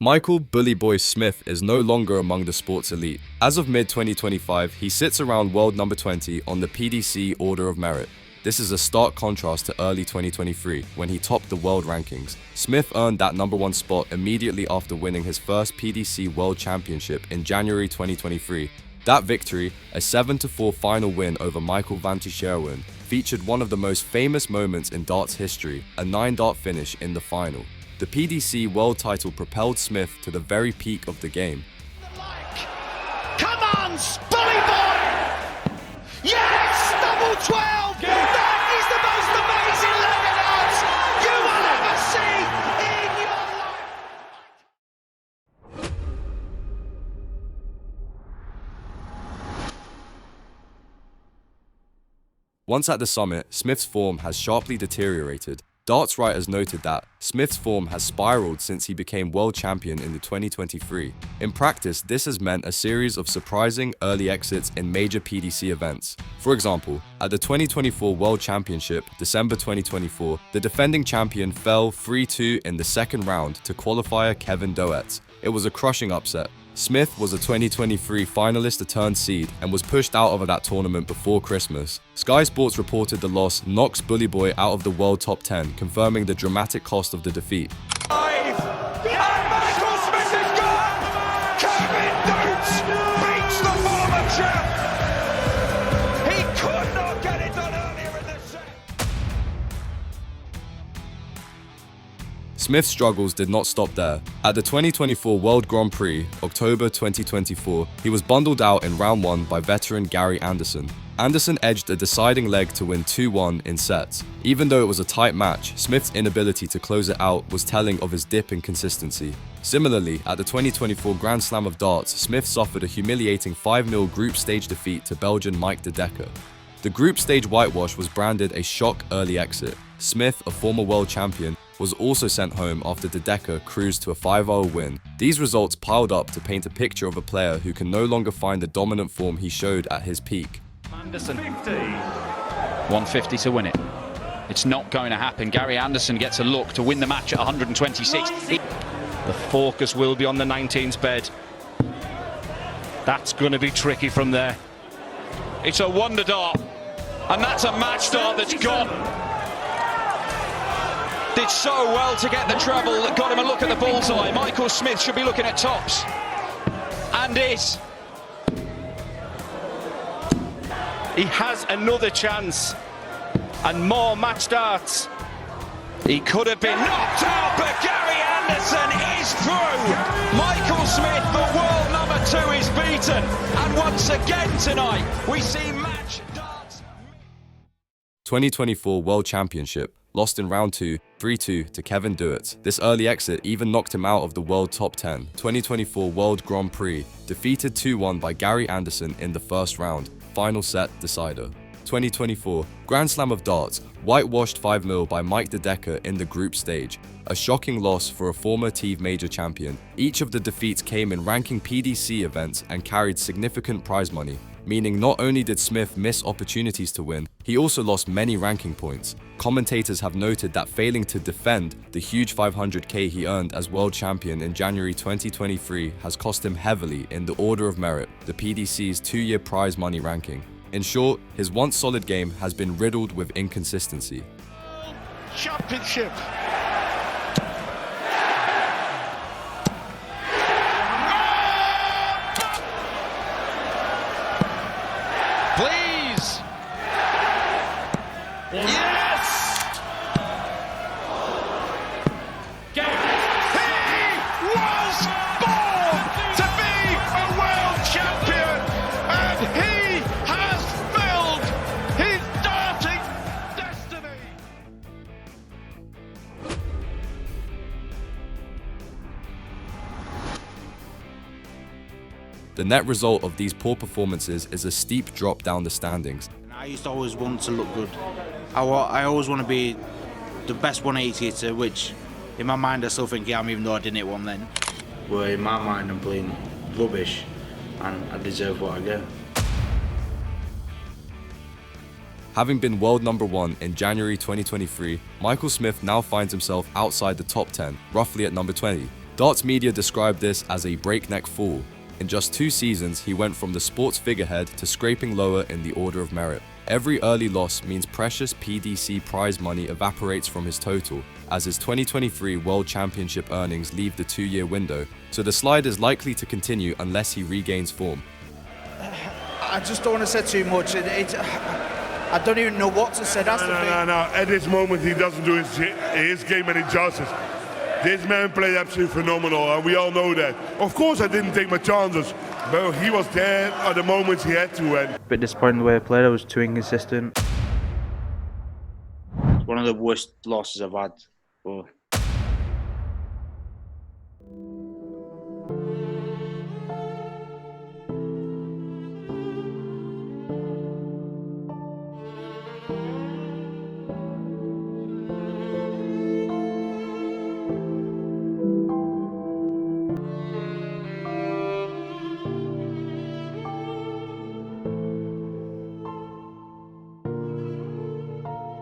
Michael "Bully Boy" Smith is no longer among the sports elite. As of mid-2025, he sits around world number 20 on the PDC Order of Merit. This is a stark contrast to early 2023, when he topped the world rankings. Smith earned that number 1 spot immediately after winning his first PDC World Championship in January 2023. That victory, a 7-4 final win over Michael van Scherwen, featured one of the most famous moments in darts history, a 9-dart finish in the final. The PDC World title propelled Smith to the very peak of the game. Come on, Bully Boy! Yes! Double 12! That is the most amazing leg of darts you will ever see in your life! Once at the summit, Smith's form has sharply deteriorated. Darts writers noted that Smith's form has spiraled since he became world champion in the 2023. In practice, this has meant a series of surprising early exits in major PDC events. For example, at the 2024 World Championship, December 2024, the defending champion fell 3-2 in the second round to qualifier Kevin Doets. It was a crushing upset. Smith was a 2023 finalist turned seed and was pushed out of that tournament before Christmas. Sky Sports reported the loss knocks Bully Boy out of the world top 10, confirming the dramatic cost of the defeat. And Michael Smith is gone! Kevin Doets beats the former champ! He could not get it done earlier in the set! Smith's struggles did not stop there. At the 2024 World Grand Prix, October 2024, he was bundled out in round 1 by veteran Gary Anderson. Anderson edged a deciding leg to win 2-1 in sets. Even though it was a tight match, Smith's inability to close it out was telling of his dip in consistency. Similarly, at the 2024 Grand Slam of Darts, Smith suffered a humiliating 5-0 group stage defeat to Belgian Mike de Decker. The group stage whitewash was branded a shock early exit. Smith, a former world champion, was also sent home after de Decker cruised to a 5-0 win. These results piled up to paint a picture of a player who can no longer find the dominant form he showed at his peak. Anderson, 150 to win it. It's not going to happen. Gary Anderson gets a look to win the match at 126. The focus will be on the 19's bed. That's going to be tricky from there. It's a wonder dart, and that's a match dart that's gone. Did so well to get the treble that got him a look at the bullseye. Michael Smith should be looking at tops, and is. He has another chance, and more match darts. He could have been knocked out, but Gary Anderson is through. Michael Smith, the world number 2, is beaten, and once again tonight we see match darts. 2024 World Championship, lost in round 2, 3-2 to Kevin Doets. This early exit even knocked him out of the world top 10. 2024 World Grand Prix, defeated 2-1 by Gary Anderson in the first round, final set decider. 2024 Grand Slam of Darts, whitewashed 5-0 by Mike de Decker in the group stage. A shocking loss for a former TiV Major champion. Each of the defeats came in ranking PDC events and carried significant prize money, meaning not only did Smith miss opportunities to win, he also lost many ranking points. Commentators have noted that failing to defend the huge $500K he earned as world champion in January 2023 has cost him heavily in the Order of Merit, the PDC's 2-year prize money ranking. In short, his once solid game has been riddled with inconsistency. Championship! Please! Yes! He was born to be a world champion, and he has filled his darting destiny! The net result of these poor performances is a steep drop down the standings. I used to always want to look good. I always want to be the best 180 hitter, which in my mind I still think I am, even though I didn't hit one then. But in my mind I'm playing rubbish and I deserve what I get. Having been world number 1 in January 2023, Michael Smith now finds himself outside the top 10, roughly at number 20. Darts media described this as a breakneck fall. In just 2 seasons, he went from the sports figurehead to scraping lower in the order of merit. Every early loss means precious PDC prize money evaporates from his total, as his 2023 World Championship earnings leave the 2-year window, so the slide is likely to continue unless he regains form. I just don't want to say too much. I don't even know what to say. That's the thing. No. At this moment, he doesn't do his game any justice. This man played absolutely phenomenal, and we all know that. Of course, I didn't take my chances, but he was there at the moments he had to. And bit disappointed the way I played. I was too inconsistent. It's one of the worst losses I've had. But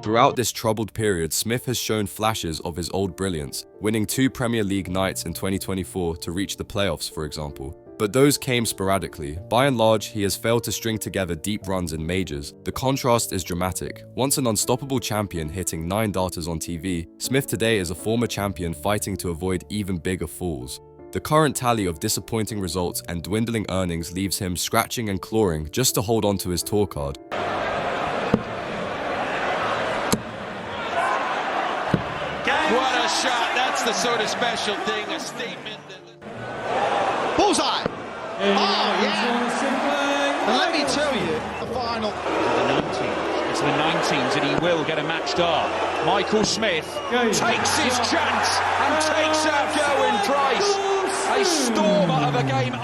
Throughout this troubled period, Smith has shown flashes of his old brilliance, winning 2 Premier League nights in 2024 to reach the playoffs, for example. But those came sporadically. By and large, he has failed to string together deep runs in majors. The contrast is dramatic. Once an unstoppable champion hitting 9 darters on TV, Smith today is a former champion fighting to avoid even bigger falls. The current tally of disappointing results and dwindling earnings leaves him scratching and clawing just to hold on to his tour card. What a shot, that's the sort of special thing, a statement. Bullseye! Oh, yeah! And let me tell you, the final. It's the 19s, and he will get a match start. Michael Smith takes his chance and takes out Gerwyn Price. A storm of a game.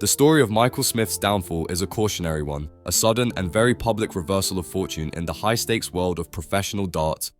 The story of Michael Smith's downfall is a cautionary one, a sudden and very public reversal of fortune in the high-stakes world of professional darts.